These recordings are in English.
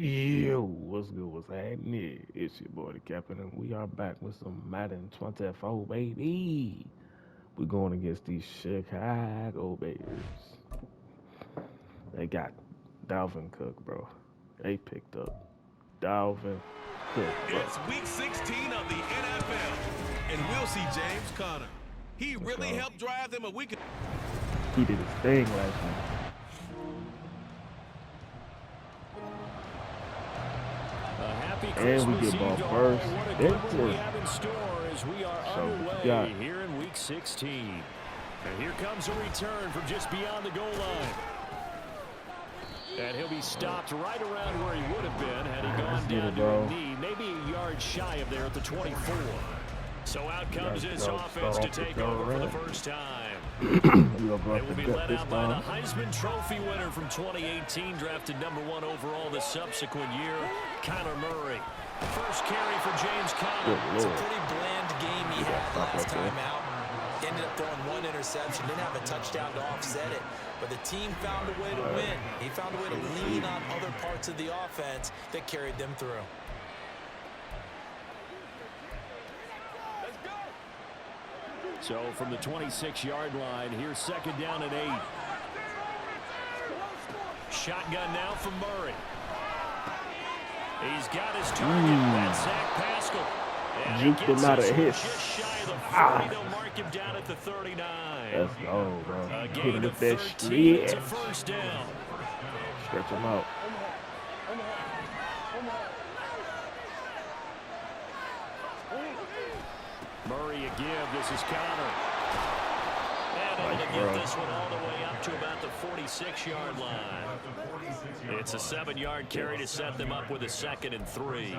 Yo, what's good? What's happening? It's your boy, the Captain, and we are back with some Madden 24, baby. We're going against these Chicago Bears. They got Dalvin Cook, bro. They picked up Dalvin Cook, bro. It's week 16 of the NFL, and we'll see James Conner. He really helped drive them a week. He did his thing last week. And we get ball first. We have in store as we are underway here in week 16. And here comes a return from just beyond the goal line. And he'll be stopped right around where he would have been had he gone down to a knee, maybe a yard shy of there at the 24. So out comes this offense to take over for the first time. They will be led out by the Heisman Trophy winner from 2018, drafted #1 overall the subsequent year, Kyler Murray. First carry for James Conner. It's a pretty bland game he had last time out. Ended up throwing one interception, didn't have a touchdown to offset it, but the team found a way to win. He found a way to lean on other parts of the offense that carried them through. So from the 26-yard line, here's second down and 8. Shotgun now from Murray. He's got his target. That's Zach Pascal. And Juked him out of his. Just shy of the 40. They'll mark him down at the 39. Let's go, bro. A Hit gain him of with that 13. It's a shit. first down. Stretch him out. Murray a give. This is Conner. And able to get this one all the way up to about the 46-yard line. It's a 7-yard carry to set them up with a 2nd and 3.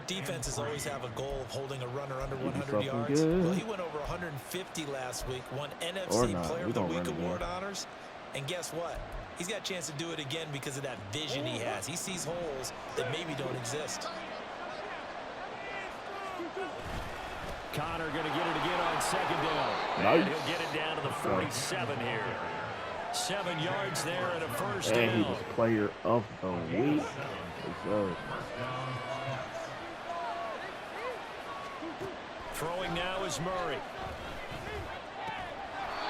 Defenses always have a goal of holding a runner under 100 yards. Well, he went over 150 last week, won NFC Player of the Week award honors. And guess what? He's got a chance to do it again because of that vision he has. He sees holes that maybe don't exist. Conner going to get it again on 2nd down. Nice. And he'll get it down to the 47 here. 7 yards there and a first down. And he was player of the week. Throwing now is Murray.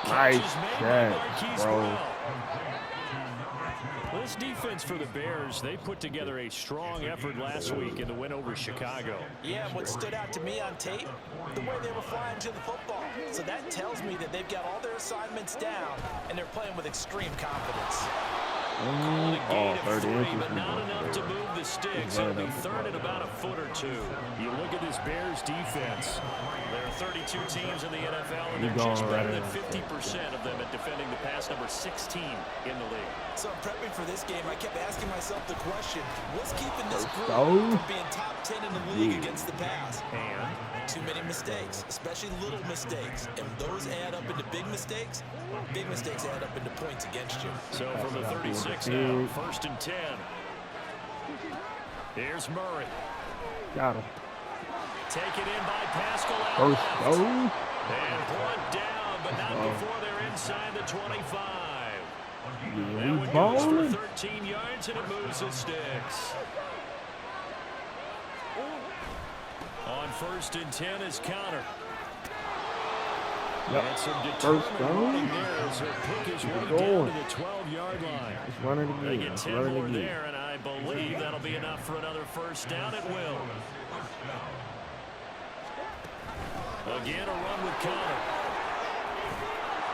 Nice catch, bro. Well, this defense for the Bears, they put together a strong effort last week in the win over Chicago. Yeah, and what stood out to me on tape, the way they were flying to the football. So that tells me that they've got all their assignments down, and they're playing with extreme confidence. Calling a gain of 3, but not enough to move the sticks. It'll be 3rd and about a foot or 2. You look at this Bears defense. There are 32 teams in the NFL, and they're just better than 50% of them at defending the pass, number 16 in the league. So prepping for this game, I kept asking myself the question, what's keeping this group from being top 10 in the league against the pass? And too many mistakes, especially little mistakes. And those add up into big mistakes add up into points against you. So from the 36 now, 1st and 10. Here's Murray. Got him. Taken in by Pascal out First left. down. And brought down, but not before they're inside the 25. That one goes for 13 yards, and it moves the sticks. On 1st and 10 is Conner. And some determined running there as he'll pick his way down to the 12-yard line. It's running again. They get 10 more there, and I believe that'll be enough for another first down. It will. Again, a run with Conner.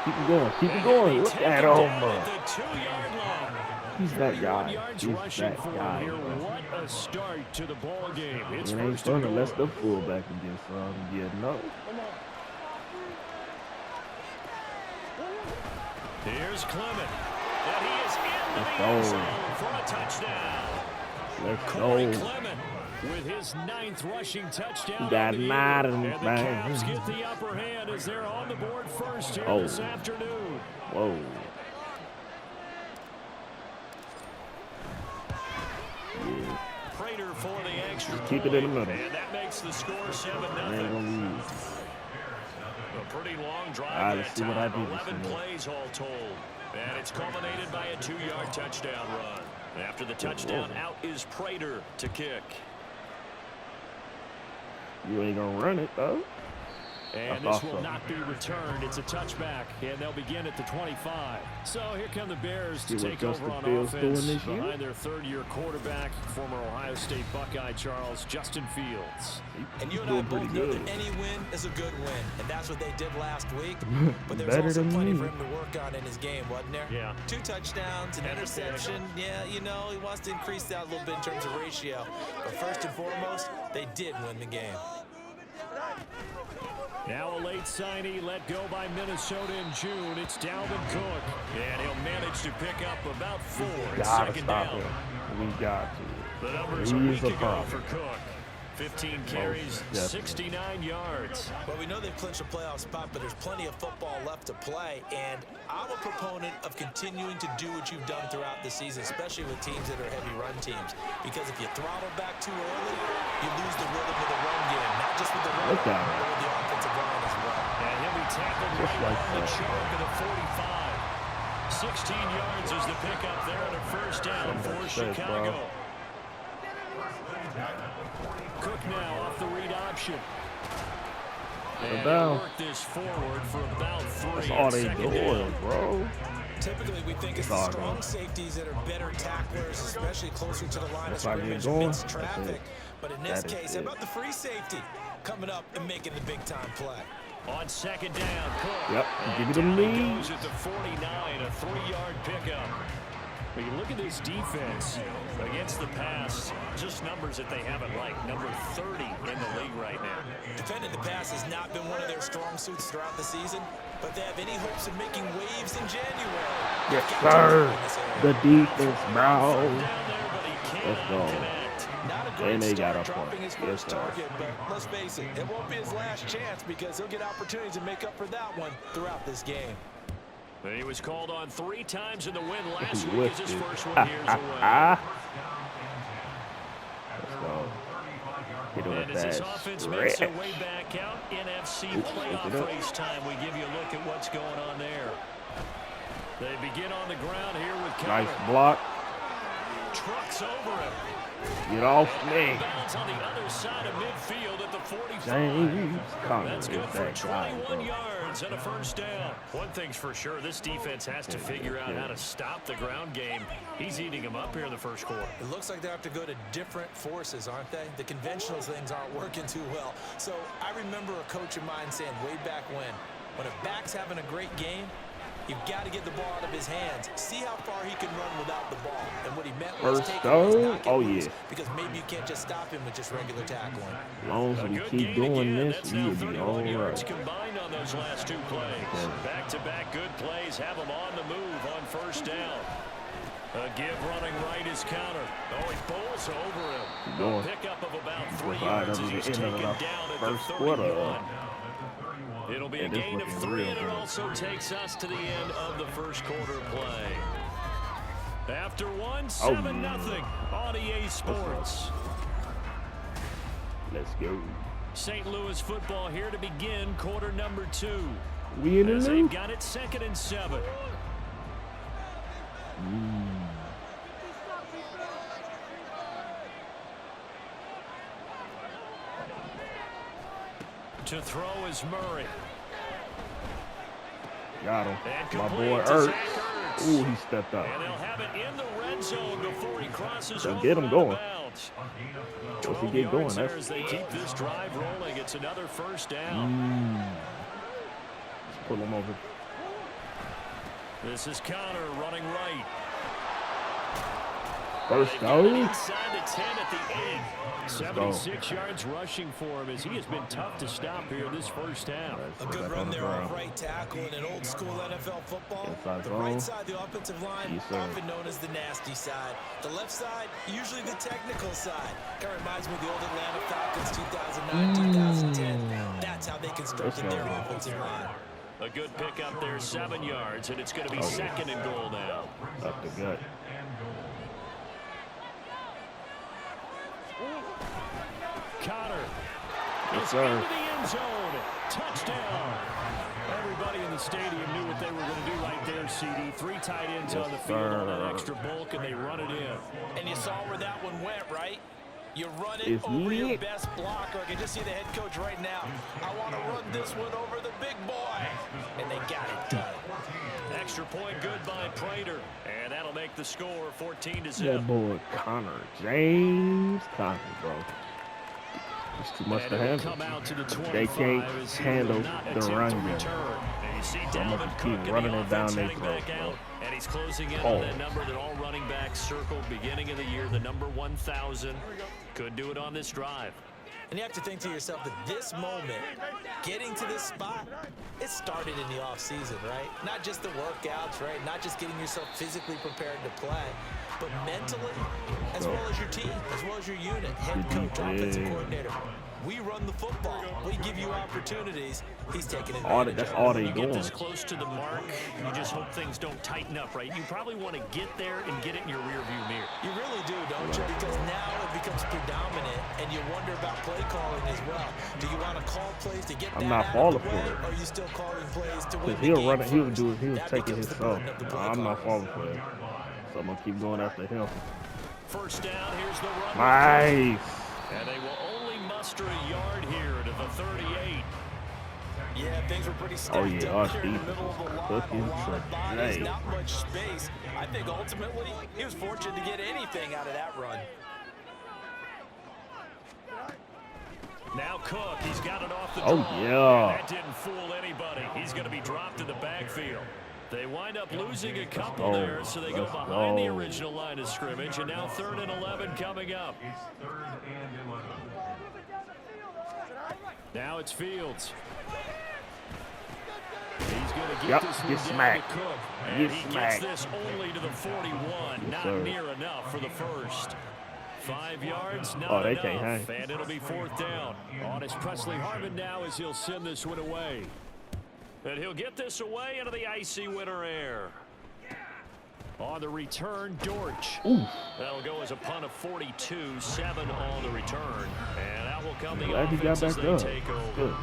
Keep it going. Keep it going. Look at him. The 2-yard line. He's that guy. He's that guy. What a start to the ball game. It's it ain't fun unless the fullback can get some. Yeah, no. Here's Clement. And he is into the end zone for a touchdown. Let's Corey go. Clement with his 9th rushing touchdown. He got Madden. And the Cavs get the upper hand as they're on the board first here this afternoon. Whoa. Yeah. Prater for the extra Just keep it in the middle. And that makes the score 7-0. A pretty long drive that time, 11 plays all told. And it's culminated by a 2-yard touchdown run. After the touchdown, out is Prater to kick. You ain't gonna run it though. And this will not be returned. It's a touchback, and they'll begin at the 25. So here come the Bears to take over on offense behind their third-year quarterback, former Ohio State Buckeye Justin Fields. And you and I both know that any win is a good win, and that's what they did last week. But there's also plenty for him to work on in his game, wasn't there? Yeah. 2 touchdowns, an interception. Yeah, you know, he wants to increase that a little bit in terms of ratio. But first and foremost, they did win the game. Now a late signee let go by Minnesota in June. It's Dalvin Cook. And he'll manage to pick up about 4 at second down. We got to. The numbers a week ago for Cook. 15 carries, 69 yards. Well, we know they've clinched a playoff spot, but there's plenty of football left to play. And I'm a proponent of continuing to do what you've done throughout the season, especially with teams that are heavy run teams. Because if you throttle back too early, you lose the rhythm of the run game. Not just with the run game, but with the offensive line as well. And he'll be tackled right on the chalk of the 45. 16 yards is the pickup there on a first down for Chicago. Cook now off the read option. And he'll work this forward for about 3. That's all they doing, bro. Typically, we think it's the strong safeties that are better tacklers, especially closer to the line of scrimmage amidst traffic. But in this case, how about the free safety coming up and making the big-time play? On second down, Cook. Yep, give me the lead. Goes at the 49, a 3-yard pickup. But you look at this defense against the pass, just numbers that they haven't liked. Number 30 in the league right now. Defending the pass has not been one of their strong suits throughout the season, but they have any hopes of making waves in January. Yes, sir. The defense, bro. Let's go. Not a great start dropping his first target, but let's face it, it won't be his last chance because he'll get opportunities to make up for that one throughout this game. He was called on 3 times in the win last week as his first one here's away. Let's go. And as this offense makes their way back out, NFC playoff race time, we give you a look at what's going on there. They begin on the ground here with Keller. Nice block. Trucks over him. Get off me. On the other side of midfield at the 45. James Conner. That's good for 21 yards and a first down. One thing's for sure, this defense has to figure out how to stop the ground game. He's eating them up here in the first quarter. It looks like they have to go to different forces, aren't they? The conventional things aren't working too well. So I remember a coach of mine saying way back when a back's having a great game, you've got to get the ball out of his hands. See how far he can run without the ball. And what he meant was take him, oh yeah. Because maybe you can't just stop him with just regular tackling. As long as we keep doing this, we'll be all right. Combined on those last 2 plays. Back-to-back good plays have him on the move on first down. A give running right is Counter. Oh, he bowls over him. A pickup of about 3 yards as he's taken down at the 31. It'll be a gain of 3, and it also takes us to the end of the first quarter play. After 1, 7-0 on EA Sports. Let's go. St. Louis football here to begin quarter number 2. We in the as they've got it 2nd and 7. To throw is Murray. Got him. My boy Ertz. Ooh, he stepped up. And they'll have it in the red zone before he crosses so over get him going. Once he get going, that's as they keep this drive rolling. It's another first down. Let's pull him over. This is Conner running right. First down. Inside the 10 at the 8. 76 yards rushing for him as he has been tough to stop here this first half. A good run there off right tackle in an old school NFL football. The right side of the offensive line, often known as the nasty side. The left side, usually the technical side. Kind of reminds me of the old Atlanta Falcons 2009, 2010. That's how they constructed their offensive line. A good pickup there, 7 yards, and it's going to be 2nd and goal now. Up the gut. Conner Yes, is into the end zone. Touchdown. Everybody in the stadium knew what they were going to do right there, CD. 3 tight ends on the field on that extra bulk, and they run it in. And you saw where that one went, right? You run it over your best blocker. I can just see the head coach right now. I want to run this one over the big boy. And they got it done. Extra point good by Prater. And that'll make the score 14-0. That boy Connor. James Connor, bro. It's too much to handle. They can't handle the run game. So I'm going to keep running it down their throat, bro. And he's closing in on that number that all running backs circled beginning of the year, the number 1,000. Could do it on this drive. And you have to think to yourself that this moment, getting to this spot, it started in the offseason, right? Not just the workouts, right? Not just getting yourself physically prepared to play, but mentally, as well as your team, as well as your unit, head coach, offensive coordinator. We run the football. We give you opportunities. He's taking advantage. That's all they doing. You get this close to the mark, you just hope things don't tighten up, right? You probably want to get there and get it in your rearview mirror. You really do, don't you? Because now it becomes predominant, and you wonder about play calling as well. Do you want to call plays to get that out of the way, or are you still calling plays to win the game? He'll run it. He'll do it. He'll take it himself. I'm not falling for it. So I'm going to keep going after him. First down, here's the run. Nice. And they will only muster a yard here to the 38. Yeah, things were pretty stacked up here in the middle of the lot. A lot of bodies, not much space. I think ultimately he was fortunate to get anything out of that run. Now Cook, he's got it off the draw. Oh, yeah. That didn't fool anybody. He's going to be dropped in the backfield. They wind up losing a couple there, so they go behind the original line of scrimmage, and now 3rd and 11 coming up. Now it's Fields. He's going to get this one down to Cook. And he gets this only to the 41. Not near enough for the first. 5 yards, not enough. Can't hang. And it'll be 4th down. On his Presley Harvin now as he'll send this one away. And he'll get this away into the icy winter air. On the return, Dortch. Ooh. That'll go as a punt of 42, 7 on the return. And out will come the Glad offense as they up. take over.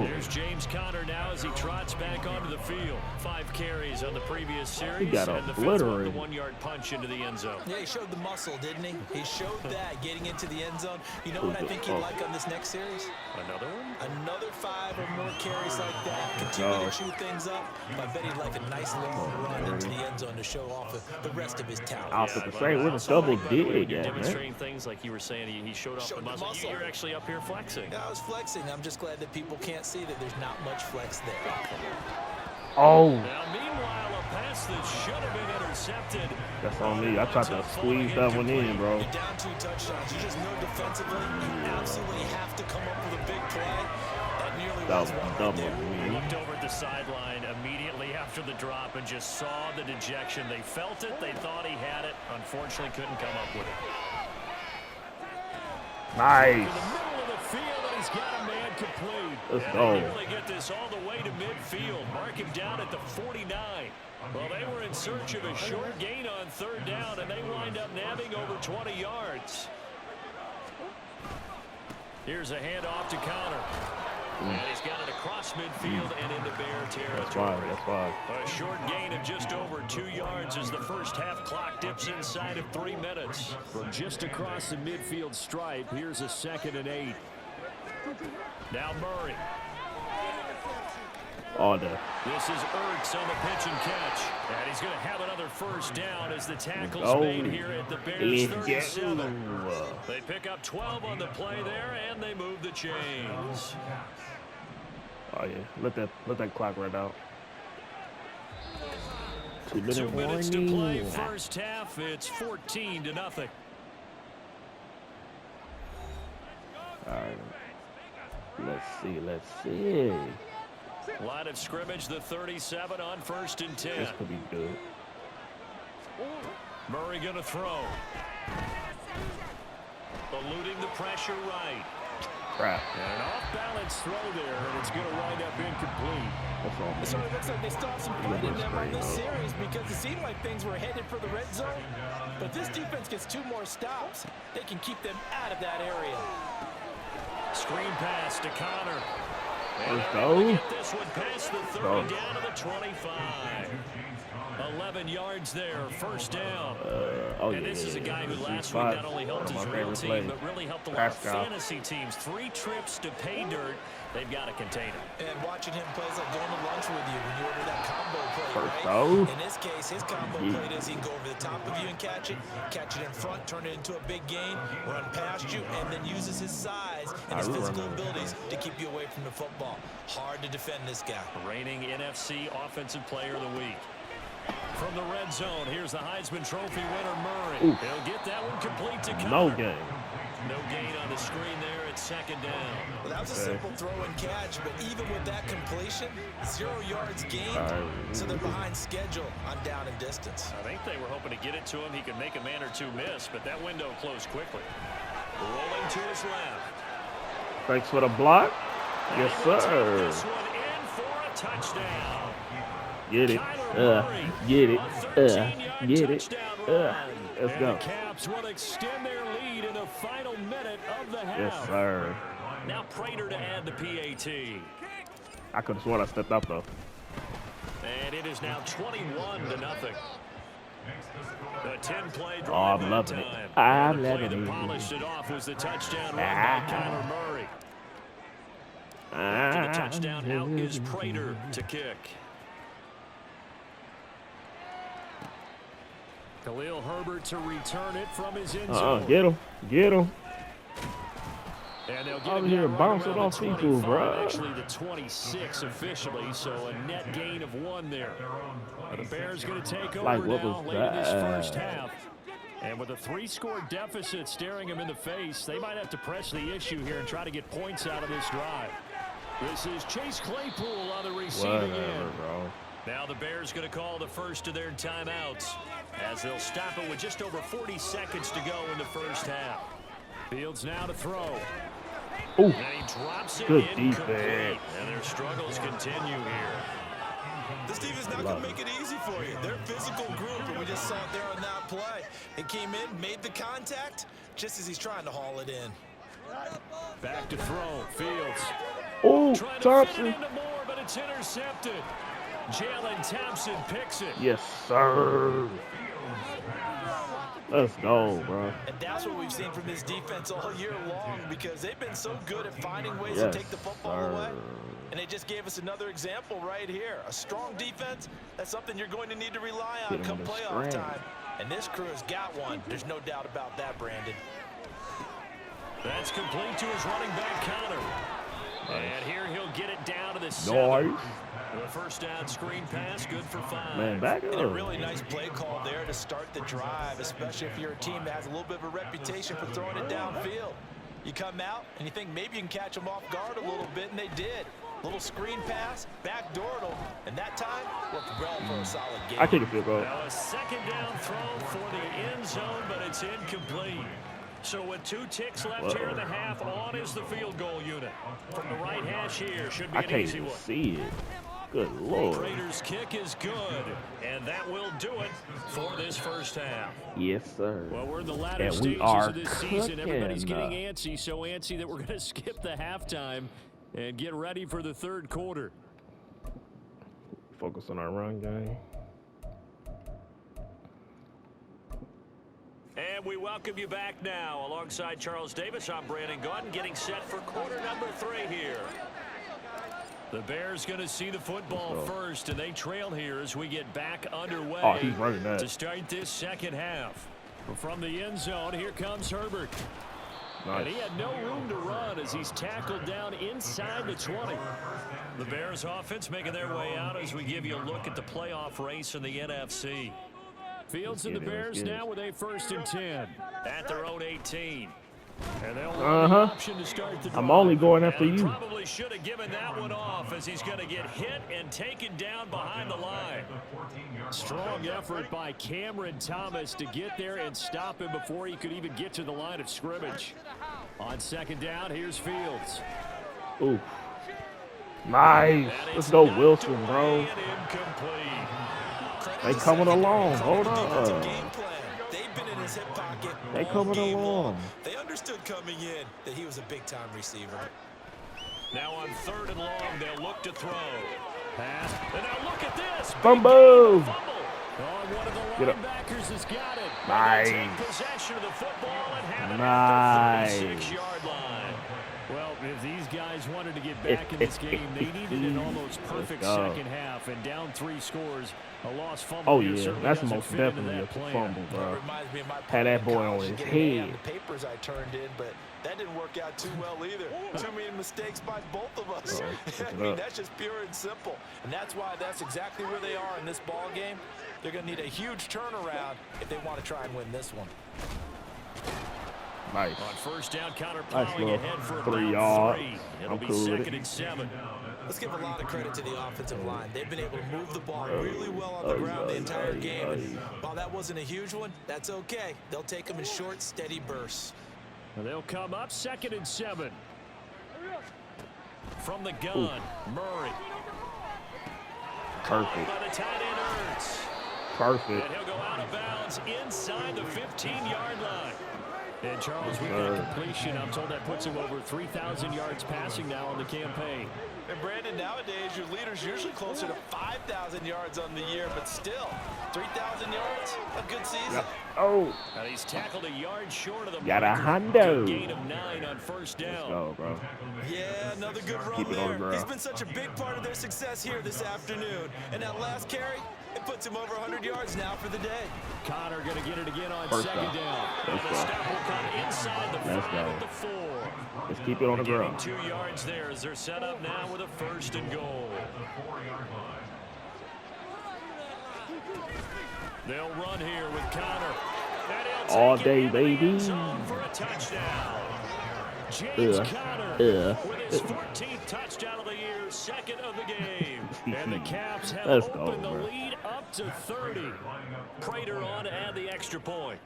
There's James Conner now as he trots back onto the field. 5 carries on the previous series. And the 5th one, the 1-yard punch into the end zone. Yeah, he showed the muscle, didn't he? He showed that getting into the end zone. You know what I think he'd like on this next series? Another one? Another 5 or more carries like that. Continue to chew things up. I bet he'd like a nice long run into the end zone to show off the rest of his talent. I'll put the same with a double dig. You're demonstrating things like you were saying. He showed off the muscle. You're actually up here flexing. Yeah, I was flexing. I'm just glad that people can't see that there's not much flex there. Oh. Now, meanwhile, a pass that should have been intercepted. That's on me. I tried to squeeze that one in, bro. You're down 2 touchdowns. You just know defensively you absolutely have to come up with a big play. That nearly was one right there. He looked over at the sideline immediately after the drop and just saw the dejection. They felt it. They thought he had it. Unfortunately, couldn't come up with it. Nice. In the middle of the field, and he's got a man complete. Let's go. They nearly get this all the way to midfield. Mark him down at the 49. Well, they were in search of a short gain on 3rd down, and they wind up nabbing over 20 yards. Here's a handoff to Conner. And he's got it across midfield and into Bear territory. That's fine. A short gain of just over 2 yards as the first half clock dips inside of 3 minutes. From just across the midfield stripe, here's a 2nd and 8. Now Murray. This is Ertz on the pitch and catch. And he's going to have another first down as the tackle's made here at the Bears 37. They pick up 12 on the play there, and they move the chains. Oh, yeah. Let that clock run out. 2 minutes to play first half. It's 14-0. All right. Let's see. Line of scrimmage, the 37 on 1st and 10. This could be good. Murray going to throw. Eluding the pressure right. Crap. And an off-balance throw there, and it's going to wind up incomplete. So it looks like they still have some fight in them on this series because it seemed like things were headed for the red zone. But this defense gets 2 more stops. They can keep them out of that area. Screen pass to Conner. Let's go. Get this one past the 30 down to the 25. 11 yards there, first down. And this is a guy who last week not only helped his real team, but really helped a lot of fantasy teams. 3 trips to pay dirt. They've got to contain him. And watching him play is like going to lunch with you when you order that combo play, right? In this case, his combo play is he can go over the top of you and catch it in front, turn it into a big gain, run past you, and then uses his size and his physical abilities to keep you away from the football. Hard to defend this guy. Reigning NFC Offensive Player of the Week. From the red zone, here's the Heisman Trophy winner, Murray. Oof. He'll get that one complete to cover. No gain. No gain on the screen there at second down. Well, that was a simple throw and catch, but even with that completion, 0 yards gained, so they're behind schedule on down and distance. I think they were hoping to get it to him. He could make a man or two miss, but that window closed quickly. Rolling to his left. Thanks for the block. Yes, sir. This one in for a touchdown. Get it. Get it. Get it. Let's go. The Caps will extend their lead in the final minute of the half. Yes, sir. Now Prater to add the PAT. I could have sworn I stepped up, though. And it is now 21-0. The 10-play drive. Oh, I'm loving it. I'm loving it. Polished it off was the touchdown run by Kyler Murray. After the touchdown, out is Prater to kick. Khalil Herbert to return it from his end zone. Get him. Get him. And they'll get I'm here bouncing off people, bro. Actually, the 26 officially, so a net gain of 1 there. The Bears going to take over now late in this first half. And with a 3-score deficit staring them in the face, they might have to press the issue here and try to get points out of this drive. This is Chase Claypool on the receiving end. Bro. Now the Bears going to call the first of their timeouts as they'll stop it with just over 40 seconds to go in the first half. Fields now to throw. Ooh. And he drops it Good incomplete. defense. And their struggles continue here. This defense not going to make it easy for you. They're a physical group, and we just saw it there on that play. It came in, made the contact, just as he's trying to haul it in. Back to throw. Fields. Oh, Thompson. More, but it's intercepted. Jalen Thompson picks it. Yes, sir. Let's go, bro. And that's what we've seen from this defense all year long, because they've been so good at finding ways to take the football away. And they just gave us another example right here. A strong defense, that's something you're going to need to rely on come playoff time. And this crew has got one. There's no doubt about that, Brandon. That's complete to his running back, Connor. And here he'll get it down to the 7. The first down screen pass, good for 5. Man, back up. And a really nice play call there to start the drive, especially if you're a team that has a little bit of a reputation for throwing it downfield. You come out and you think maybe you can catch them off guard a little bit, and they did. Little screen pass, backdoored them, and that time worked well for a solid game. I take a field goal. Now a second down throw for the end zone, but it's incomplete. So with 2 ticks left here in the half, on is the field goal unit. From the right hash here, should be an easy one. I can't see it. Good Lord. Raiders' kick is good, and that will do it for this first half. Yes, sir. Well, we're in the latter stages of this season. Everybody's getting antsy, so antsy that we're going to skip the halftime and get ready for the third quarter. Focus on our run game. And we welcome you back now. Alongside Charles Davis, I'm Brandon Gautin, getting set for quarter number 3 here. The Bears going to see the football first, and they trail here as we get back underway to start this second half. From the end zone, here comes Herbert. Nice. And he had no room to run as he's tackled down inside the 20. The Bears offense making their way out as we give you a look at the playoff race in the NFC. Fields and the Bears now with a 1st and 10 at their own 18. And they'll have the option to start the drive. I'm only going after you. Probably should have given that one off as he's going to get hit and taken down behind the line. Strong effort by Cameron Thomas to get there and stop him before he could even get to the line of scrimmage. On second down, here's Fields. Ooh. Nice. Let's go, Wilson, bro. They coming along. Hold on. They've been in his hip pocket. They coming along. They understood coming in that he was a big-time receiver. Now on 3rd and long, they'll look to throw. Pass. And now look at this. Fumble. Oh, one of the linebackers has got it. Nice. Take possession of the football and have it nice. at the 36-yard line. Well, if these guys wanted to get back in this game, they needed an almost perfect second half. And down 3 scores, a lost fumble. Oh, yeah. That's most definitely a fumble, bro. Had that boy on his head. The papers I turned in, but that didn't work out too well either. Too many mistakes by both of us. I mean, that's just pure and simple. And that's why that's exactly where they are in this ball game. They're going to need a huge turnaround if they want to try and win this one. Nice. On 1st down, Connor plowing ahead for 3 yards. It'll be cool 2nd and 7. Let's give a lot of credit to the offensive line. They've been able to move the ball really well on the ground the entire game. And while that wasn't a huge one, that's okay. They'll take them in short, steady bursts. And they'll come up 2nd and 7. From the gun, Murray. Perfect. By the tight end, Ertz. Perfect. And he'll go out of bounds inside the 15-yard line. And Charles, we've got completion. I'm told that puts him over 3,000 yards passing now on the campaign. And Brandon, nowadays your leader's usually closer to 5,000 yards on the year, but still, 3,000 yards, a good season. Yep. Oh. And he's tackled a yard short of the Got a marker. hundo. Gain of 9 on 1st down. Let's go, bro. Yeah, another good run Keep it on the there. ground. He's been such a big part of their success here this afternoon. And that last carry, it puts him over 100 yards now for the day. Connor going to get it again on 1st 2nd down. Let's The go. stop will come inside the 5 at the 4. Let's keep it on the ground. 2 yards there as they're set up now with a 1st and goal. They'll run here with Connor. All day, baby. For a touchdown. James Connor with his 14th touchdown of the year, 2nd of the game. And the Caps have opened the lead up to 30. Prater on to add the extra point.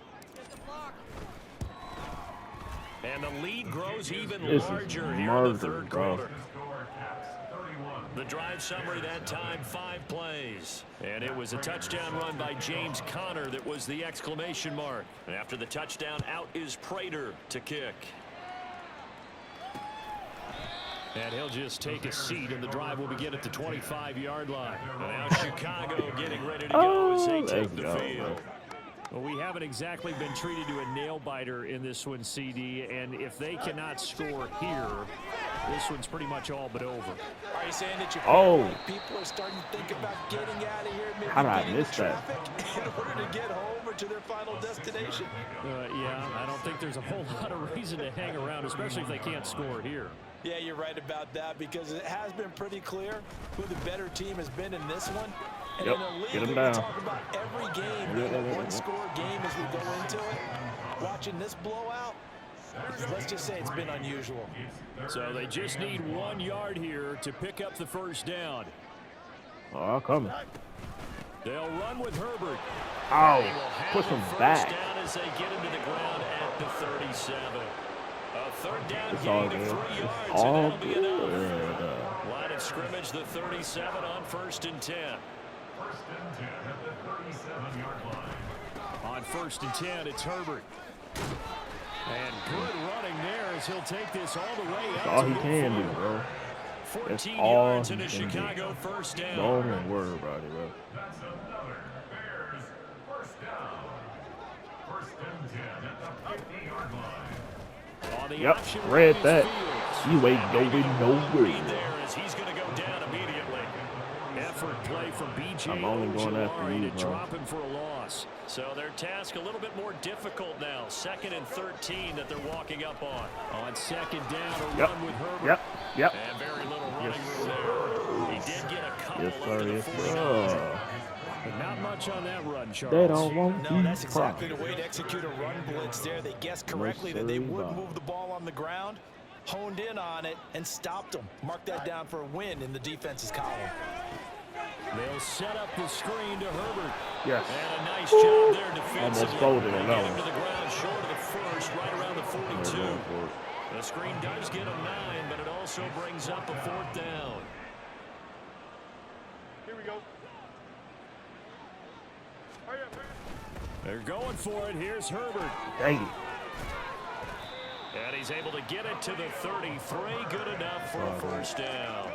And the lead grows even larger here in the 3rd quarter. The drive summary that time, 5 plays. And it was a touchdown run by James Conner that was the exclamation mark. And after the touchdown, out is Prater to kick. And he'll just take a seat, and the drive will begin at the 25-yard line. And now Chicago getting ready to go as they take the field. Well, we haven't exactly been treated to a nail-biter in this one, CD, and if they cannot score here, this one's pretty much all but over. Are you saying that people are starting to think about getting out of here, maybe How did I beating miss the that? traffic in order to get home or to their final destination? Yeah, I don't think there's a whole lot of reason to hang around, especially if they can't score here. Yeah, you're right about that, because it has been pretty clear who the better team has been in this one. And in a league, we talk about every game being a one-score game as we go into it. Watching this blowout, let's just say it's been unusual. So they just need 1 yard here to pick up the 1st down. Oh, coming. They'll run with Herbert. Oh, push him back. Down as they get into the ground at the 37. A 3rd down gain of 3 yards, all and that'll be enough. good. Line of scrimmage, the 37 on 1st and 10. On 1st and 10, it's Herbert. And good running there as he'll take this all the way up. That's all he can do, bro. 14 yards into Chicago 1st down. Don't even worry about it, bro. Yep, read that. You ain't going nowhere. He's going to go down immediately. Effort play from B.J. I'm only going after you, to bro. drop him for a loss. So their task a little bit more difficult now. 2nd and 13 that they're walking up on. On 2nd down, a run with Herbert. Yep. And very little running room there. He did get a couple Yes, into the sir. 49. But not much on that run, Charles. They don't want No, that's exactly the way to execute a run blitz there. They guessed correctly that they would move the ball on the ground, honed in on it, and stopped them. Mark that down for a win in the defense's column. They'll set up the screen to Herbert. Yes. And a nice job there defensively. Almost folded on that Get him one. to the ground short of the 1st, right around the 42. The screen does get a 9, but it also brings up a 4th down. Here we go. They're going for it. Here's Herbert. Dang it. And he's able to get it to the 33. Good enough for a first down.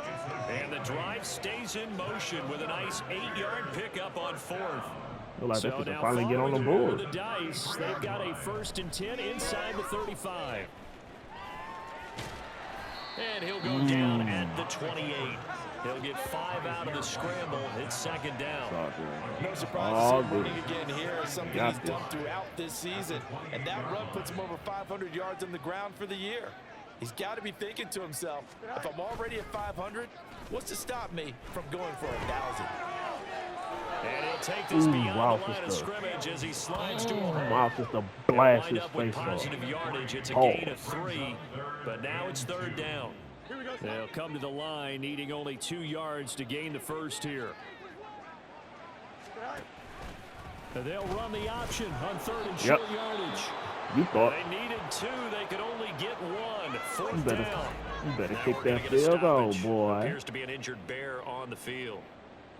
And the drive stays in motion with a nice 8-yard pickup on 4th. Like so they now finally get on the board. The dice, they've got a 1st and 10 inside the 35. And he'll go down at the 28. He'll get 5 out of the scramble. It's 2nd down. No surprise to see him running again here. Something he's done throughout this season. And that run puts him over 500 yards on the ground for the year. He's got to be thinking to himself, if I'm already at 500, what's to stop me from going for 1,000? And he'll take this beyond the line of scrimmage as he slides to a hole. Wow, just a blast his face positive yardage. It's a gain of 3, but now it's 3rd down. They'll come to the line, needing only 2 yards to gain the first here. They'll run the option on 3rd and short yardage. You thought they needed 2, they could only get 1. 4th down. You better kick that field goal, boy. Appears to be an injured bear on the field.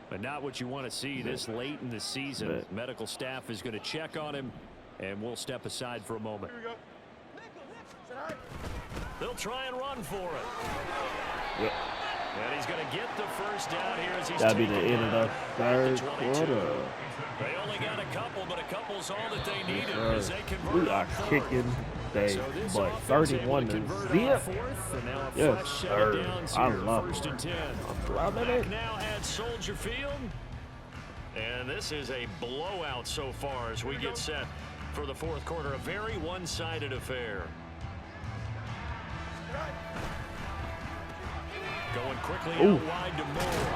But not what you want to see this late in the season. Medical staff is going to check on him, and we'll step aside for a moment. They'll try and run for it. Yep. And he's going to get the first down here as he's that'll be the end of the 3rd quarter. They only got a couple, but a couple's all that they needed as they convert. We are kicking they but 31 to 0. Yes, sir. I love it. I'm loving it. Now at Soldier Field. And this is a blowout so far as we get set for the 4th quarter. A very one-sided affair. Going quickly out wide to Moore.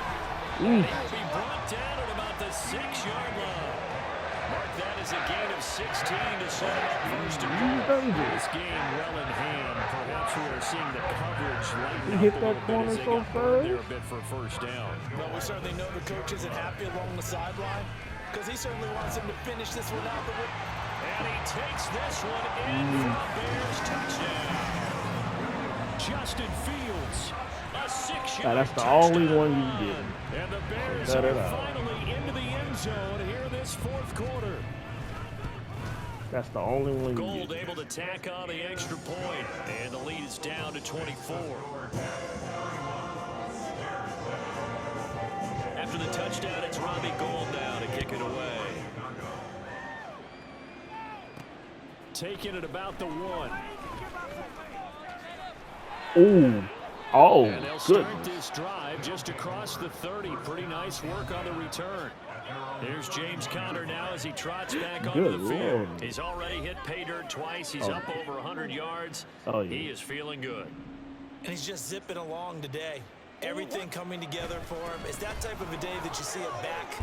And he'll be brought down at about the 6-yard line. Mark that as a gain of 16 to set up 1st and goal. This game well in hand. Perhaps we are seeing the coverage lighten up hit a that little corner bit as they so got burned there a fast. bit for a 1st down. Well, we certainly know the coach isn't happy along the sideline because he certainly wants him to finish this one out. And he takes this one in for a Bears touchdown. Justin Fields. A 6-yard that's the only one you get. And the Bears are finally into the end zone here this 4th quarter. That's the only one you Gold get. able to tack on the extra point, and the lead is down to 24. After the touchdown, it's Robbie Gould now to kick it away. Taking it about the 1. Ooh. Oh, and they'll start this drive just across the 30. Pretty nice work on the return. There's James Conner now as he trots back onto the field. He's already hit pay dirt twice. He's up over 100 yards. He is feeling good. And he's just zipping along today. Everything coming together for him. It's that type of a day that you see a back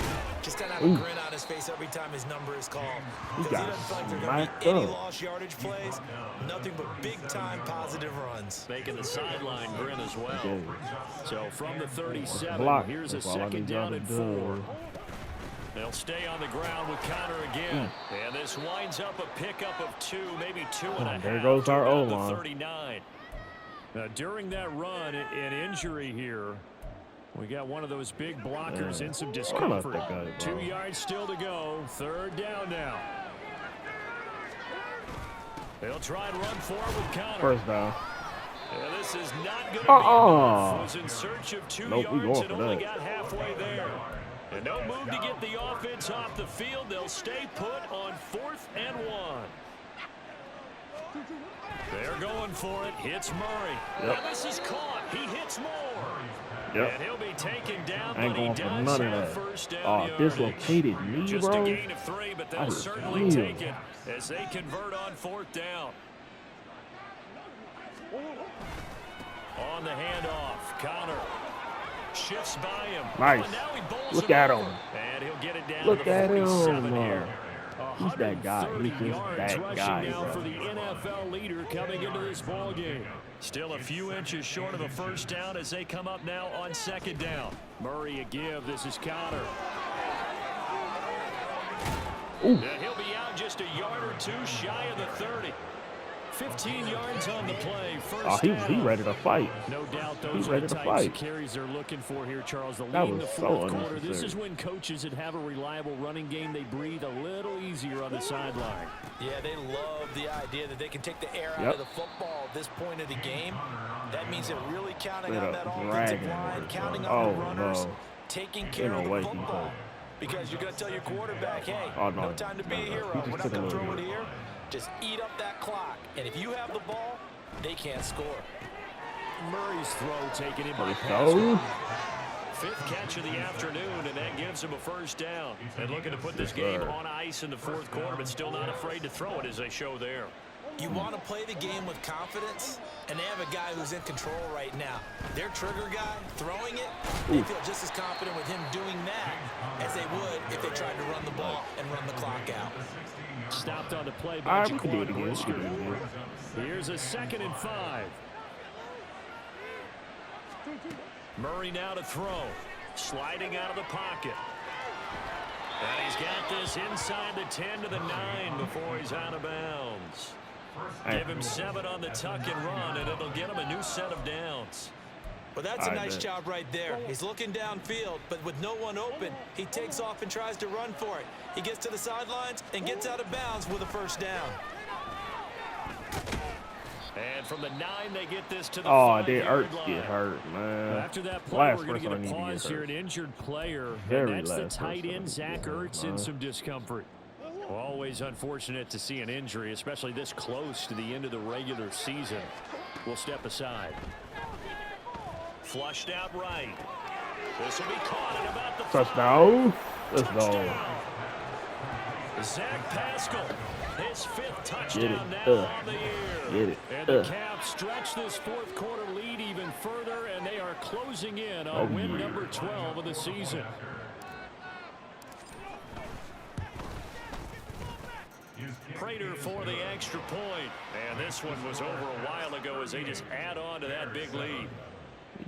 just kind of have a grin on his face every time his number is called. Because he doesn't feel like there are going to be any lost yardage plays. Nothing but big-time positive runs. Making the sideline grin as well. So from the 37, here's a 2nd down and 4. They'll stay on the ground with Conner again. And this winds up a pickup of 2, maybe 2.5. There goes our O-line. 39. Now, during that run, an injury here. We got one of those big blockers in some discomfort. 2 yards still to go. 3rd down now. They'll try and run forward with Conner. 1st down. Yeah, this is not going to be enough. Was in search of 2 yards and only got halfway there. And no move to get the offense off the field. They'll stay put on 4th and 1. They're going for it. Hits Murray. Yep. Now this is caught. He hits Moore. Yep. And he'll be taken down, I ain't but he going for does none of have that. first down yardage. Dislocated knee, Just bro. a gain of 3, but they'll certainly take it as they convert on 4th down. On the handoff, Conner shifts by him. Nice. Look at him. And he'll get it down Look to the at 47 him. here. He's that guy. He's just that guy, now bro. for the NFL leader coming into this ball game. Still a few inches short of a 1st down as they come up now on 2nd down. Murray a give. This is Conner. And he'll be out just a yard or 2 shy of the 30. 15 yards on the play. Oh, he ready to fight. No doubt those are the types of carries they're looking for here, Charles. The that lead in was the so fourth quarter. This is unnecessary. when coaches that have a reliable running game, they breathe a little easier on the sideline. Yeah, they love the idea that they can take the air out of the football at this point of the game. That means they're really counting on that offensive line, counting on the runners, taking care of the football. Because you're going to tell your quarterback, hey, no time to be a hero. We're not going to throw it here. Just eat up that clock. And if you have the ball, they can't score. Murray's throw taken in by pass. Fifth catch of the afternoon, and that gives him a first down. And looking to put this game on ice in the fourth quarter, but still not afraid to throw it as they show there. You want to play the game with confidence, and they have a guy who's in control right now. Their trigger guy throwing it, they feel just as confident with him doing that as they would if they tried to run the ball and run the clock out. Stopped on the play by Jaquan Brisker. Here's a 2nd and 5. Murray now to throw. Sliding out of the pocket. And he's got this inside the 10 to the 9 before he's out of bounds. Give him 7 on the tuck and run, and it'll get him a new set of downs. Well, that's a nice job right there. He's looking downfield, but with no one open, he takes off and tries to run for it. He gets to the sidelines and gets out of bounds with a first down. And from the 9, they get this to the 5-yard line. Get hurt, man. After that play, we're going to get a pause here, an injured player. And that's the tight end, Zach Ertz, in some discomfort. Always unfortunate to see an injury, especially this close to the end of the regular season. We'll step aside. Flushed out right. This will be caught at about the touchdown. Let's go. Zach Pascal, his 5th touchdown now on the year. And the Caps stretch this fourth quarter lead even further, and they are closing in on win number 12 of the season. Prater for the extra point. And this one was over a while ago as they just add on to that big lead.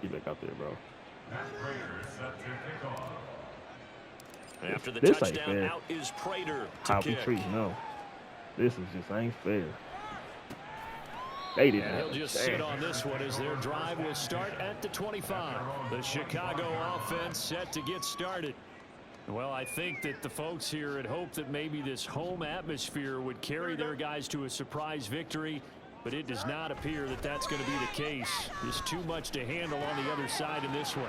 Get back out there, bro. After the touchdown, out is Prater to how kick. we treat no. This is just ain't fair. They didn't. And he'll just sit on this one as their drive will start at the 25. The Chicago offense set to get started. Well, I think that the folks here had hoped that maybe this home atmosphere would carry their guys to a surprise victory, but it does not appear that that's going to be the case. Just too much to handle on the other side in this one.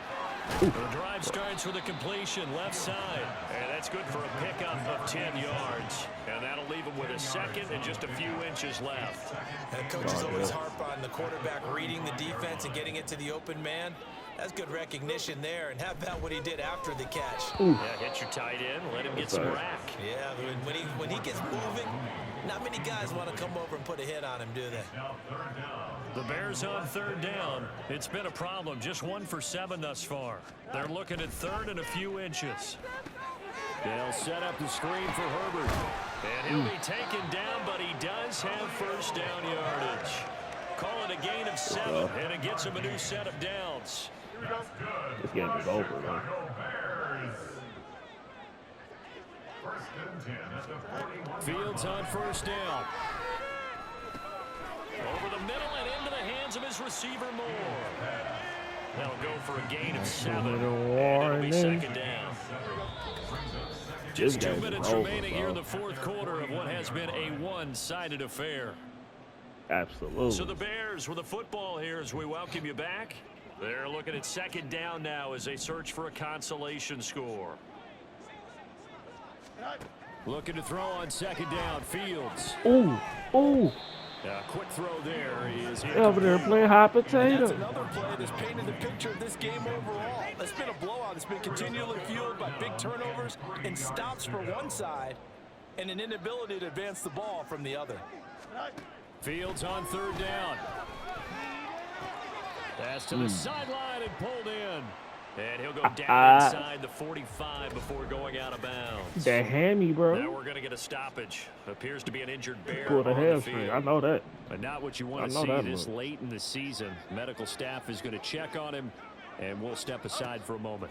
The drive starts with a completion left side, and that's good for a pickup of 10 yards. And that'll leave them with a 2nd and just a few inches left. And coaches always harp on the quarterback reading the defense and getting it to the open man. That's good recognition there. And how about what he did after the catch? Yeah, hit your tight end, let him get some rack. Yeah, when he gets moving, not many guys want to come over and put a hit on him, do they? The Bears on 3rd down. It's been a problem. Just 1 for 7 thus far. They're looking at 3rd and a few inches. They'll set up the screen for Herbert. And he'll be taken down, but he does have first down yardage. Call it a gain of 7, and it gets him a new set of downs. This game is over, man. Fields on first down. Over the middle and into the hands of his receiver Moore. They'll go for a gain of 7, and it'll be 2nd down. Just 2 minutes remaining here in the fourth quarter of what has been a one-sided affair. Absolutely. So the Bears with the football here as we welcome you back. They're looking at 2nd down now as they search for a consolation score. Looking to throw on 2nd down, Fields. Ooh. Quick throw there is over there playing hot potato. That's another play that's painted the picture of this game overall. It's been a blowout. It's been continually fueled by big turnovers and stops for one side and an inability to advance the ball from the other. Fields on 3rd down. Pass to the sideline and pulled in. And he'll go down inside the 45 before going out of bounds. That hammy, bro. Now we're going to get a stoppage. Appears to be an injured Bear Pulled a on the hamstring. field. I know that. But not what you want to see this late in the season. Medical staff is going to check on him, and we'll step aside for a moment.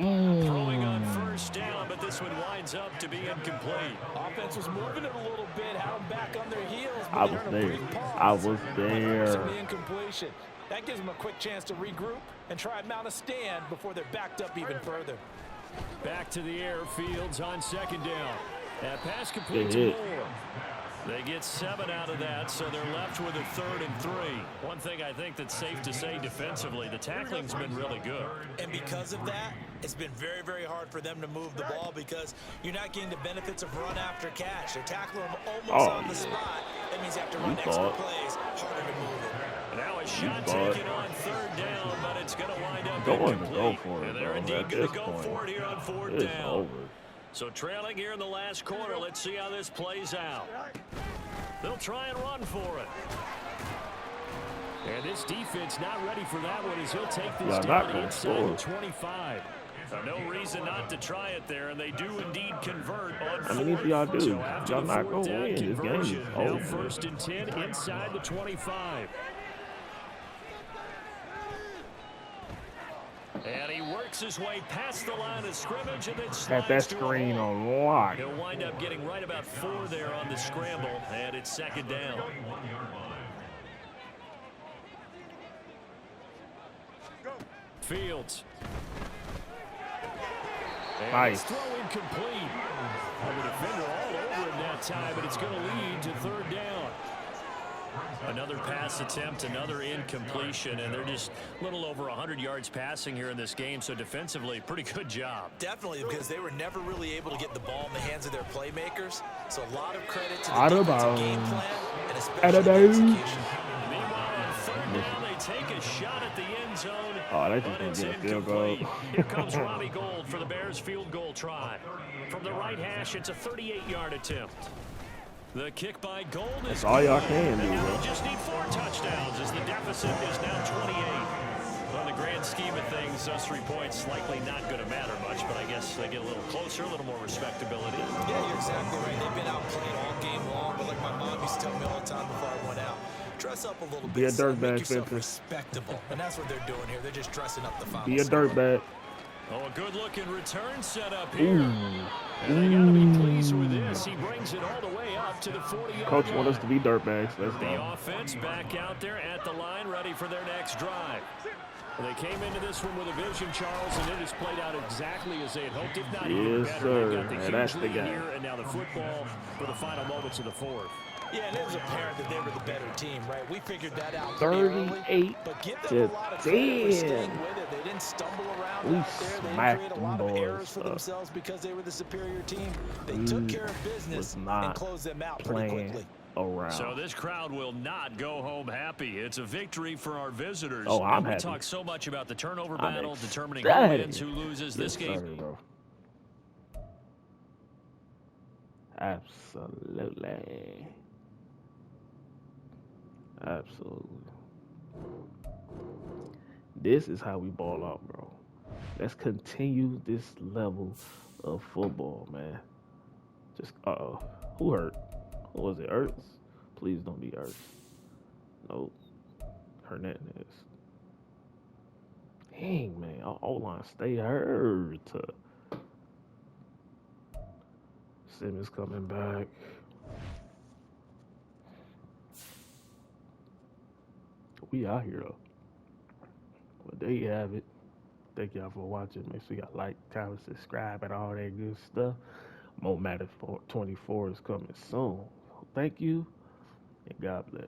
Throwing on first down, but this one winds up to be incomplete. Offense was moving it a little bit, had them back on their heels. I was there. I was there. The incompletion. That gives them a quick chance to regroup and try and mount a stand before they're backed up even further. Back to the air, Fields on second down. That pass complete to Moore. They get 7 out of that, so they're left with a 3rd and 3. One thing I think that's safe to say defensively, the tackling's been really good. And because of that, it's been very, very hard for them to move the ball because you're not getting the benefits of run after catch. They're tackling them almost on the spot. That means you have to run extra plays, harder to move it. Now a shot taken on 3rd down, but it's going to wind up incomplete. Go for it, and they're indeed going to go for it here on 4th down. Over. So trailing here in the last quarter, let's see how this plays out. They'll try and run for it. And this defense not ready for that one as he'll take this down inside the 25. No reason not to try it there, and they do indeed convert on 4th. I mean, if y'all do, so after y'all the not 4th going to down win. This game conversion, is now over. 1st and 10 inside the 25. And he works his way past the line of scrimmage and then slides Had that screen on lock. He'll wind up getting right about 4 there on the scramble, and it's 2nd down. Fields. And nice. Throw incomplete. The defender all over him that time, but it's going to lead to 3rd down. Another pass attempt, another incompletion, and they're just a little over 100 yards passing here in this game, so defensively, pretty good job. Definitely, because they were never really able to get the ball in the hands of their playmakers, so a lot of credit to the defensive game plan and especially the execution. Meanwhile, on 3rd down, they take a shot at the end zone, they but just it's gonna get a field goal. incomplete. Here comes Robbie Gould for the Bears field goal try. From the right hash, it's a 38-yard attempt. The kick by Gould is That's all y'all can do, and now bro. they just need 4 touchdowns as the deficit is now 28. On the grand scheme of things, those 3 points likely not going to matter much, but I guess they get a little closer, a little more respectability. Yeah, you're exactly right. They've been outplayed all game long, but like my mom used to tell me all the time before I went out, dress up a little bit, Be a son, dirtbag, make yourself Spencer. respectable. And that's what they're doing here. They're just dressing up the final Be a score. dirtbag. Oh, a good-looking return set up here. And they got to be pleased with this. He brings it all the way up to the 40-yard Coach line. want us to be dirtbags. Let's The go. offense back out there at the line, ready for their next drive. They came into this one with a vision, Charles, and it has played out exactly as they had hoped, if not even Yes, better. sir. They've got the And huge that's the lead guy. here, and now the football for the final moments of the 4th. Yeah, and it was apparent that they were the better team, right? We figured that out pretty early. 38 But give them to a lot of credit for 10. staying with it. They didn't stumble around We out there. They didn't smacked create a them lot of boys errors for up. themselves because they were the superior team. They took care of business and closed them out pretty quickly. Around. So this crowd will not go home happy. It's a victory for our visitors. Oh, I'm we happy. talk so much about the turnover I'm battle, determining who ecstatic. wins, who loses this game. Sorry, bro. Absolutely. Absolutely. This is how we ball out, bro. Let's continue this level of football, man. Just, who hurt? Who was it, Ertz? Please don't be Ertz. Nope. Hernandez. Dang, man. Our O-line stay hurt. Simmons coming back. We out here, though. Well, there you have it. Thank y'all for watching. Make sure y'all like, comment, subscribe, and all that good stuff. More Madden 24 is coming soon. Thank you, and God bless.